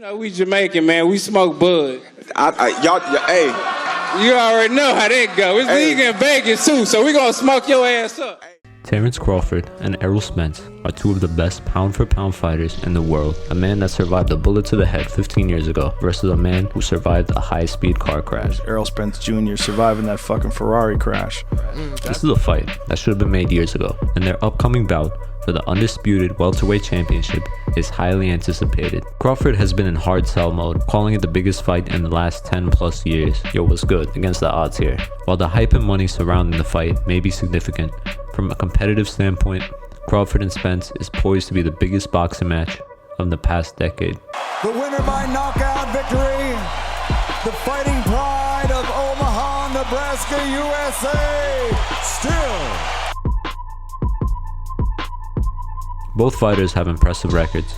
know, we Jamaican, man. We smoke bud. Hey. You already know how that go. It's legal in Vegas, too, so we gonna smoke your ass up. Terence Crawford and Errol Spence are two of the best pound-for-pound fighters in the world. A man that survived a bullet to the head 15 years ago versus a man who survived a high-speed car crash. Errol Spence Jr. surviving that fucking Ferrari crash. This is a fight that should have been made years ago, and their upcoming bout for the undisputed welterweight championship is highly anticipated. Crawford has been in hard sell mode, calling it the biggest fight in the last 10 plus years. Yo, what's good against the odds here? While the hype and money surrounding the fight may be significant, from a competitive standpoint, Crawford and Spence is poised to be the biggest boxing match of the past decade. The winner by knockout victory, the fighting pride of Omaha, Nebraska, USA, still. Both fighters have impressive records,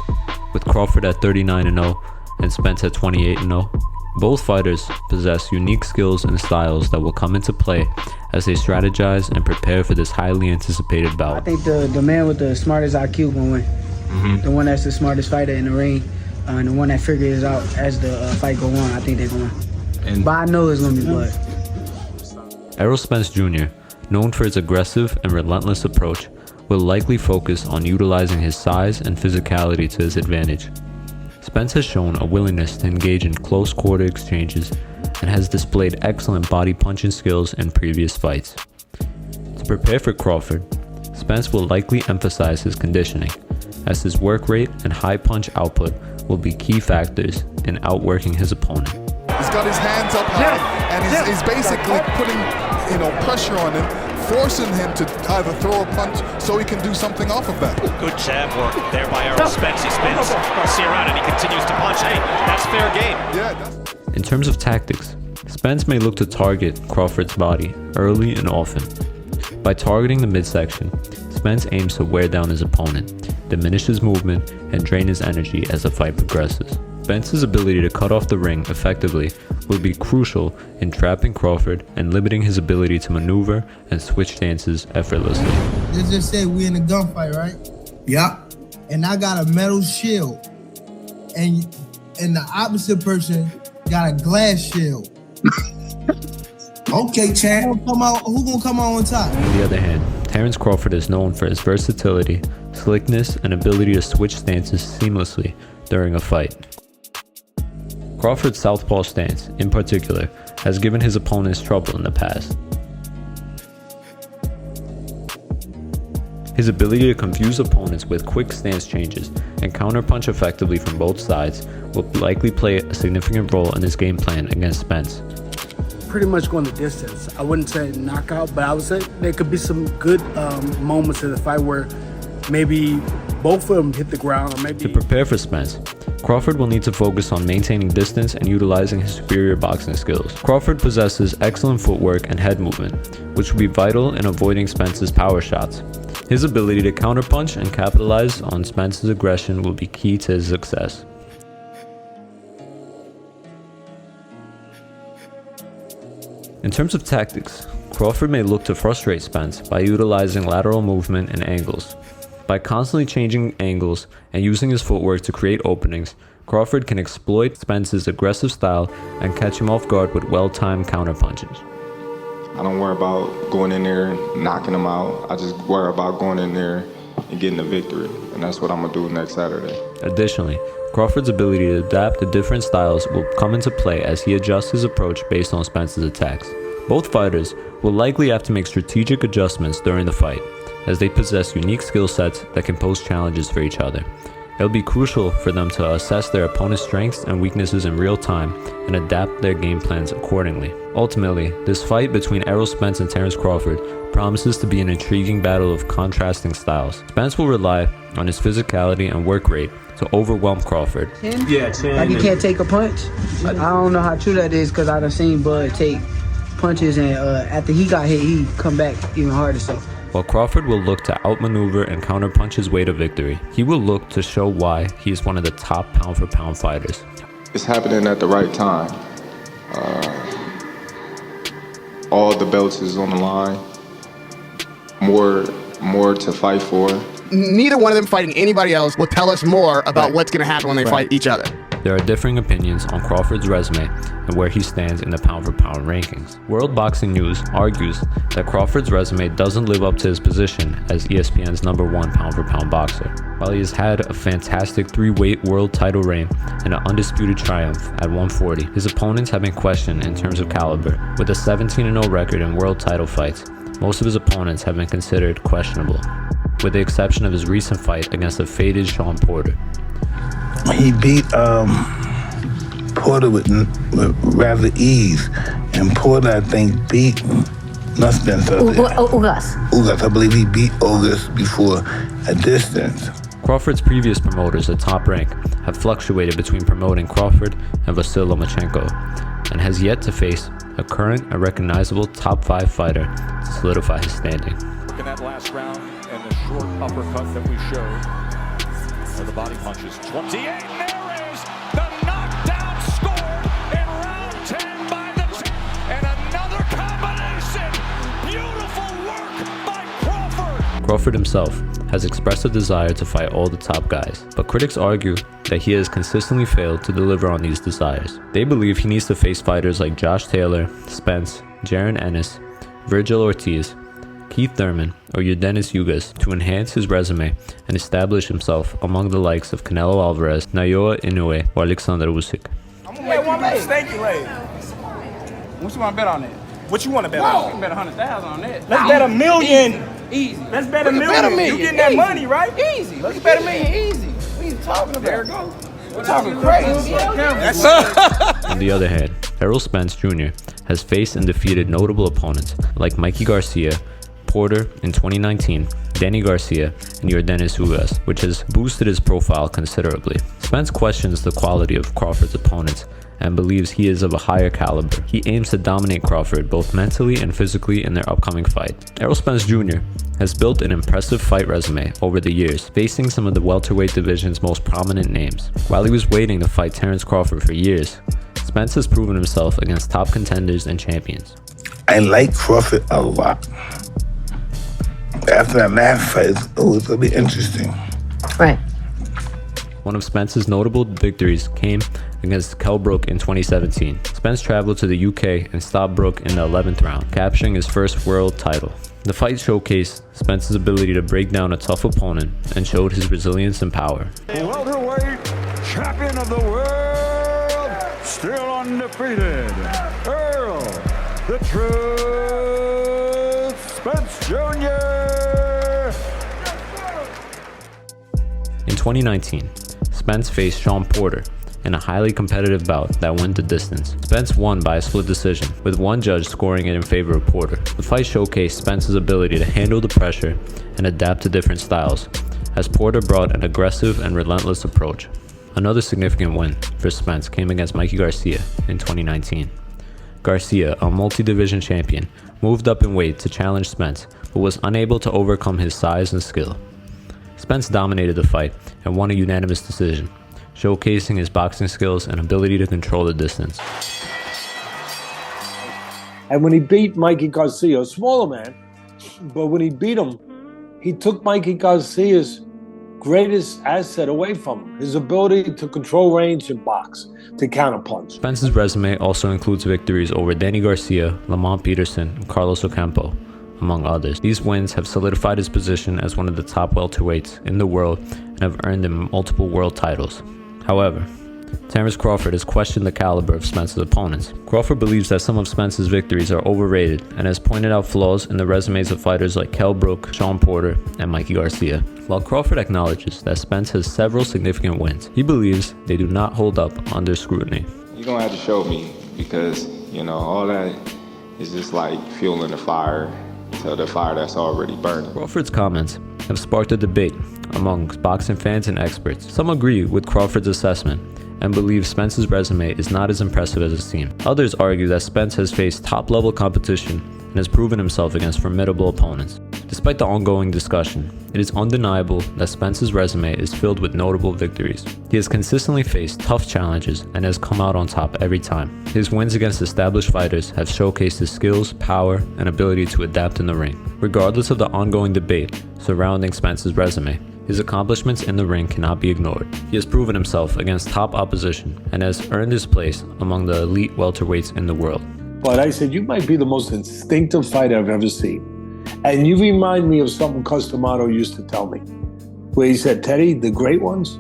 with Crawford at 39-0 and Spence at 28-0. Both fighters possess unique skills and styles that will come into play as they strategize and prepare for this highly anticipated bout. I think the man with the smartest IQ will win. The one that's the smartest fighter in the ring, and the one that figures out as the fight go on, I think they're going to win. But I know it's going to be blood. Errol Spence Jr., known for his aggressive and relentless approach, will likely focus on utilizing his size and physicality to his advantage. Spence has shown a willingness to engage in close quarter exchanges and has displayed excellent body punching skills in previous fights. To prepare for Crawford, Spence will likely emphasize his conditioning, as his work rate and high punch output will be key factors in outworking his opponent. He's got his hands up high, and he's basically putting, pressure on him, forcing him to either throw a punch so he can do something off of that. Good jab work there by Errol Spence. He spins Garcia around and he continues to punch. Hey, that's fair game. Yeah. In terms of tactics, Spence may look to target Crawford's body early and often. By targeting the midsection, Spence aims to wear down his opponent, diminish his movement, and drain his energy as the fight progresses. Spence's ability to cut off the ring effectively will be crucial in trapping Crawford and limiting his ability to maneuver and switch stances effortlessly. Let's just say we in a gunfight, right? Yeah. And I got a metal shield, and the opposite person got a glass shield. Okay, champ. Who gonna come out on top? On the other hand, Terence Crawford is known for his versatility, slickness, and ability to switch stances seamlessly during a fight. Crawford's southpaw stance, in particular, has given his opponents trouble in the past. His ability to confuse opponents with quick stance changes and counterpunch effectively from both sides will likely play a significant role in his game plan against Spence. Pretty much going the distance. I wouldn't say knockout, but I would say there could be some good moments in the fight where maybe both of them hit the ground, or maybe... To prepare for Spence, Crawford will need to focus on maintaining distance and utilizing his superior boxing skills. Crawford possesses excellent footwork and head movement, which will be vital in avoiding Spence's power shots. His ability to counterpunch and capitalize on Spence's aggression will be key to his success. In terms of tactics, Crawford may look to frustrate Spence by utilizing lateral movement and angles. By constantly changing angles and using his footwork to create openings, Crawford can exploit Spence's aggressive style and catch him off guard with well-timed counterpunches. I don't worry about going in there and knocking him out. I just worry about going in there and getting the victory. And that's what I'm going to do next Saturday. Additionally, Crawford's ability to adapt to different styles will come into play as he adjusts his approach based on Spence's attacks. Both fighters will likely have to make strategic adjustments during the fight, as they possess unique skill sets that can pose challenges for each other. It'll be crucial for them to assess their opponent's strengths and weaknesses in real time and adapt their game plans accordingly. Ultimately, this fight between Errol Spence and Terence Crawford promises to be an intriguing battle of contrasting styles. Spence will rely on his physicality and work rate to overwhelm Crawford. Yeah, like he can't take a punch. I don't know how true that is, because I done seen Bud take punches and after he got hit, he come back even harder. So while Crawford will look to outmaneuver and counterpunch his way to victory, he will look to show why he is one of the top pound-for-pound fighters. It's happening at the right time. All the belts is on the line. More to fight for. Neither one of them fighting anybody else will tell us more about what's going to happen when they fight each other. there are differing opinions on Crawford's resume and where he stands in the pound-for-pound rankings. World Boxing News argues that Crawford's resume doesn't live up to his position as ESPN's #1 pound-for-pound boxer. While he has had a fantastic 3-weight world title reign and an undisputed triumph at 140, his opponents have been questioned in terms of caliber. With a 17-0 record in world title fights, most of his opponents have been considered questionable, with the exception of his recent fight against the faded Sean Porter. He beat Porter with rather ease, and Porter, I think, beat Spence. Ugas. I believe he beat Ugas before a distance. Crawford's previous promoters at Top Rank have fluctuated between promoting Crawford and Vasyl Lomachenko, and has yet to face a current and recognizable top 5 fighter to solidify his standing. In that last round and the short uppercut that we showed. For the body punches. 28, there is the knockdown scored in round 10 by the and another combination. Beautiful work by Crawford. Crawford himself has expressed a desire to fight all the top guys, but critics argue that he has consistently failed to deliver on these desires. They believe he needs to face fighters like Josh Taylor, Spence, Jaron Ennis, Virgil Ortiz, Keith Thurman, or Yordenis Ugas to enhance his resume and establish himself among the likes of Canelo Alvarez, Naoya Inoue, or Alexander Usyk. I'm gonna make one steak leg. What you wanna bet on that? What you wanna bet on? You can bet 100,000 on that. Let's bet $1 million. Easy. Let's bet $1 million. You getting that money, right? Easy. Let's bet $1 million. Easy. What are you talking about? There it goes. We're talking crazy. On the other hand, Errol Spence Jr. has faced and defeated notable opponents like Mikey Garcia, Porter in 2019, Danny Garcia, and Yordenis Ugas, which has boosted his profile considerably. Spence questions the quality of Crawford's opponents and believes he is of a higher caliber. He aims to dominate Crawford both mentally and physically in their upcoming fight. Errol Spence Jr. has built an impressive fight resume over the years, facing some of the welterweight division's most prominent names. While he was waiting to fight Terence Crawford for years, Spence has proven himself against top contenders and champions. I like Crawford a lot. After that last fight, it was gonna be interesting. Right. One of Spence's notable victories came against Kell Brook in 2017. Spence traveled to the UK and stopped Brook in the 11th round, capturing his first world title. The fight showcased Spence's ability to break down a tough opponent and showed his resilience and power. Welterweight champion of the world, still undefeated, Errol the Truth Spence Jr. In 2019, Spence faced Sean Porter in a highly competitive bout that went the distance. Spence won by a split decision, with one judge scoring it in favor of Porter. The fight showcased Spence's ability to handle the pressure and adapt to different styles, as Porter brought an aggressive and relentless approach. Another significant win for Spence came against Mikey Garcia in 2019. Garcia, a multi-division champion, moved up in weight to challenge Spence, but was unable to overcome his size and skill. Spence dominated the fight and won a unanimous decision, showcasing his boxing skills and ability to control the distance. And when he beat Mikey Garcia, a smaller man, but when he beat him, he took Mikey Garcia's greatest asset away from him, his ability to control range and box, to counterpunch. Spence's resume also includes victories over Danny Garcia, Lamont Peterson, and Carlos Ocampo, among others. These wins have solidified his position as one of the top welterweights in the world and have earned him multiple world titles. However, Terence Crawford has questioned the caliber of Spence's opponents. Crawford believes that some of Spence's victories are overrated and has pointed out flaws in the resumes of fighters like Kell Brook, Sean Porter, and Mikey Garcia. While Crawford acknowledges that Spence has several significant wins, he believes they do not hold up under scrutiny. You're gonna have to show me because, all that is just like fueling the fire to the fire that's already burning. Crawford's comments have sparked a debate among boxing fans and experts. Some agree with Crawford's assessment and believe Spence's resume is not as impressive as it seems. Others argue that Spence has faced top-level competition and has proven himself against formidable opponents. Despite the ongoing discussion, it is undeniable that Spence's resume is filled with notable victories. He has consistently faced tough challenges and has come out on top every time. His wins against established fighters have showcased his skills, power, and ability to adapt in the ring. Regardless of the ongoing debate surrounding Spence's resume, His accomplishments in the ring cannot be ignored. He has proven himself against top opposition and has earned his place among the elite welterweights in the world. But I said, you might be the most instinctive fighter I've ever seen. And you remind me of something Customato used to tell me, where he said, Teddy, the great ones,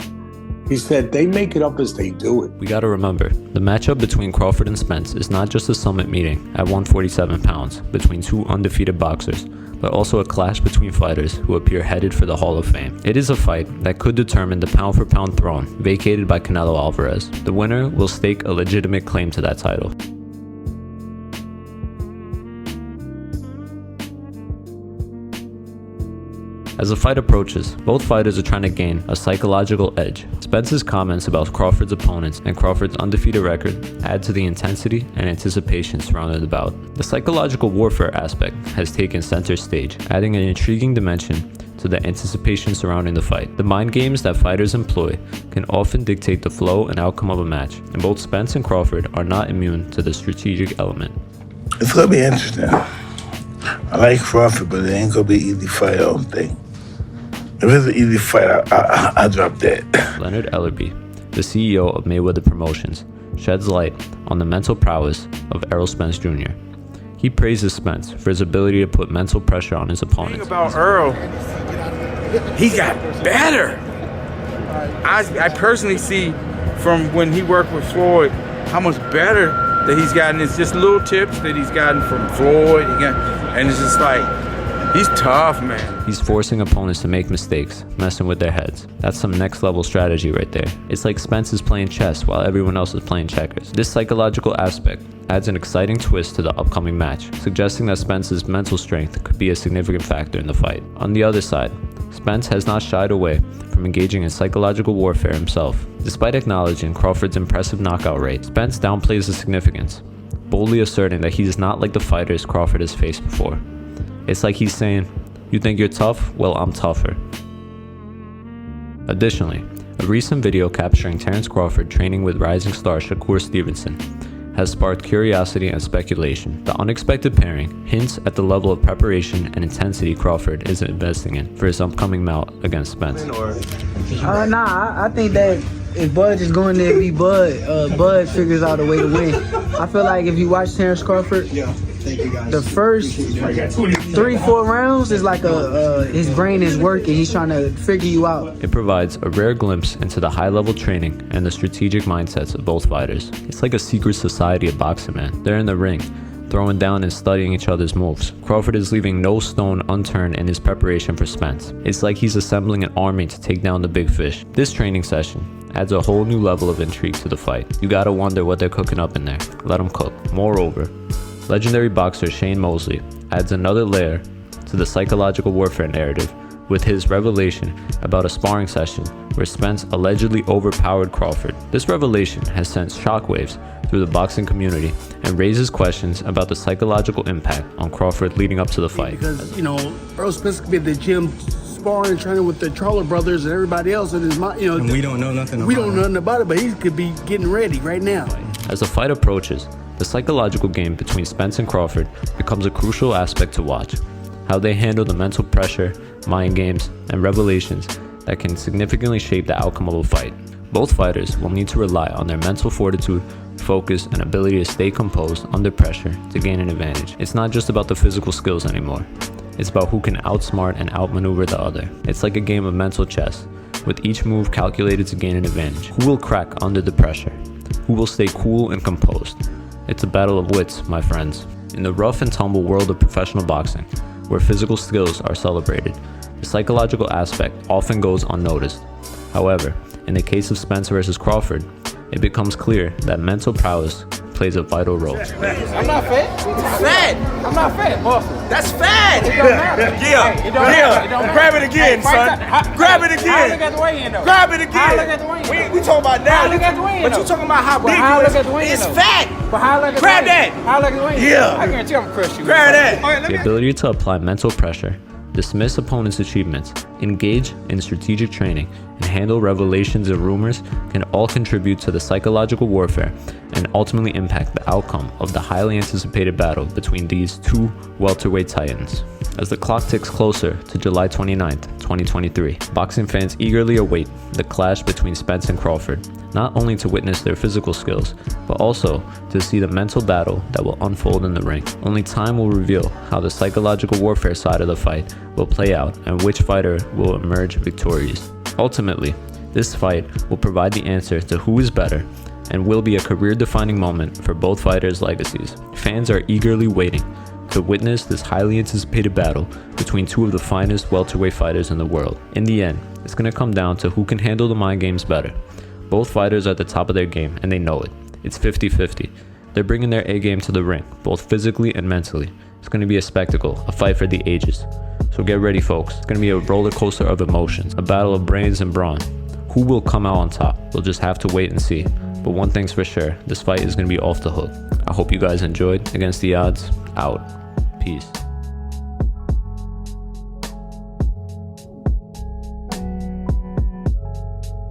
he said, they make it up as they do it. We gotta remember, the matchup between Crawford and Spence is not just a summit meeting at 147 pounds between two undefeated boxers, but also a clash between fighters who appear headed for the Hall of Fame. It is a fight that could determine the pound-for-pound throne vacated by Canelo Alvarez. The winner will stake a legitimate claim to that title. As the fight approaches, both fighters are trying to gain a psychological edge. Spence's comments about Crawford's opponents and Crawford's undefeated record add to the intensity and anticipation surrounding the bout. The psychological warfare aspect has taken center stage, adding an intriguing dimension to the anticipation surrounding the fight. The mind games that fighters employ can often dictate the flow and outcome of a match, and both Spence and Crawford are not immune to the strategic element. It's gonna be interesting. I like Crawford, but it ain't gonna be an easy fight, I don't think. If it's an easy fight, I'll drop that. Leonard Ellerby, the CEO of Mayweather Promotions, sheds light on the mental prowess of Errol Spence Jr. He praises Spence for his ability to put mental pressure on his opponents. The thing about Earl, he got better. I personally see from when he worked with Floyd how much better that he's gotten. It's just little tips that he's gotten from Floyd, and it's just like, he's tough, man. He's forcing opponents to make mistakes, messing with their heads. That's some next level strategy right there. It's like Spence is playing chess while everyone else is playing checkers. This psychological aspect adds an exciting twist to the upcoming match, suggesting that Spence's mental strength could be a significant factor in the fight. On the other side, Spence has not shied away from engaging in psychological warfare himself. Despite acknowledging Crawford's impressive knockout rate, Spence downplays the significance, boldly asserting that he is not like the fighters Crawford has faced before. It's like he's saying, you think you're tough? Well, I'm tougher. Additionally, a recent video capturing Terence Crawford training with rising star Shakur Stevenson has sparked curiosity and speculation. The unexpected pairing hints at the level of preparation and intensity Crawford is investing in for his upcoming bout against Spence. I think that if Bud is going there to be Bud, Bud figures out a way to win. I feel like if you watch Terence Crawford, the first 3-4 rounds is like his brain is working. He's trying to figure you out. It provides a rare glimpse into the high-level training and the strategic mindsets of both fighters. It's like a secret society of boxing, man. They're in the ring, throwing down and studying each other's moves. Crawford is leaving no stone unturned in his preparation for Spence. It's like he's assembling an army to take down the big fish. This training session adds a whole new level of intrigue to the fight. You gotta wonder what they're cooking up in there. Let them cook. Moreover, legendary boxer Shane Mosley adds another layer to the psychological warfare narrative with his revelation about a sparring session where Spence allegedly overpowered Crawford. This revelation has sent shockwaves through the boxing community and raises questions about the psychological impact on Crawford leading up to the fight. Because, Errol Spence could be at the gym sparring and training with the Charlo brothers and everybody else in his mind, and we don't know nothing about it. We don't know nothing about it, but he could be getting ready right now. As the fight approaches, the psychological game between Spence and Crawford becomes a crucial aspect to watch. How they handle the mental pressure, mind games, and revelations that can significantly shape the outcome of a fight. Both fighters will need to rely on their mental fortitude, focus, and ability to stay composed under pressure to gain an advantage. It's not just about the physical skills anymore. It's about who can outsmart and outmaneuver the other. It's like a game of mental chess, with each move calculated to gain an advantage. Who will crack under the pressure? Who will stay cool and composed? It's a battle of wits, my friends. In the rough and tumble world of professional boxing, where physical skills are celebrated, the psychological aspect often goes unnoticed. However, in the case of Spence versus Crawford, it becomes clear that mental prowess plays a vital role. I'm not fat. Fat. I'm not fat, muscle. That's fat. It don't matter. Yeah. It don't matter. It don't matter. Grab it again, son. Grab it again. How I look at the weigh-in, though? Grab it again. How I look at the weigh-in? We talking about now. How I look at the weigh-in, But you talking about how big how I look at the you weigh-in, is. It's though? fat. But how I look at the Grab weigh-in? that. How I look at the weigh-in? Yeah. I guarantee I'm gonna crush you. Grab that. The ability to apply mental pressure, dismiss opponents' achievements, engage in strategic training, and handle revelations and rumors can all contribute to the psychological warfare and ultimately impact the outcome of the highly anticipated battle between these two welterweight titans. As the clock ticks closer to July 29th, 2023, boxing fans eagerly await the clash between Spence and Crawford, not only to witness their physical skills, but also to see the mental battle that will unfold in the ring. Only time will reveal how the psychological warfare side of the fight will play out and which fighter will emerge victorious. Ultimately, this fight will provide the answer to who is better and will be a career-defining moment for both fighters' legacies. Fans are eagerly waiting to witness this highly anticipated battle between two of the finest welterweight fighters in the world. In the end, it's going to come down to who can handle the mind games better. Both fighters are at the top of their game, and they know it. It's 50-50. They're bringing their A-game to the ring, both physically and mentally. It's going to be a spectacle, a fight for the ages. So get ready, folks. It's going to be a roller coaster of emotions, a battle of brains and brawn. Who will come out on top? We'll just have to wait and see. But one thing's for sure, this fight is going to be off the hook. I hope you guys enjoyed. Against the Odds, out. Peace.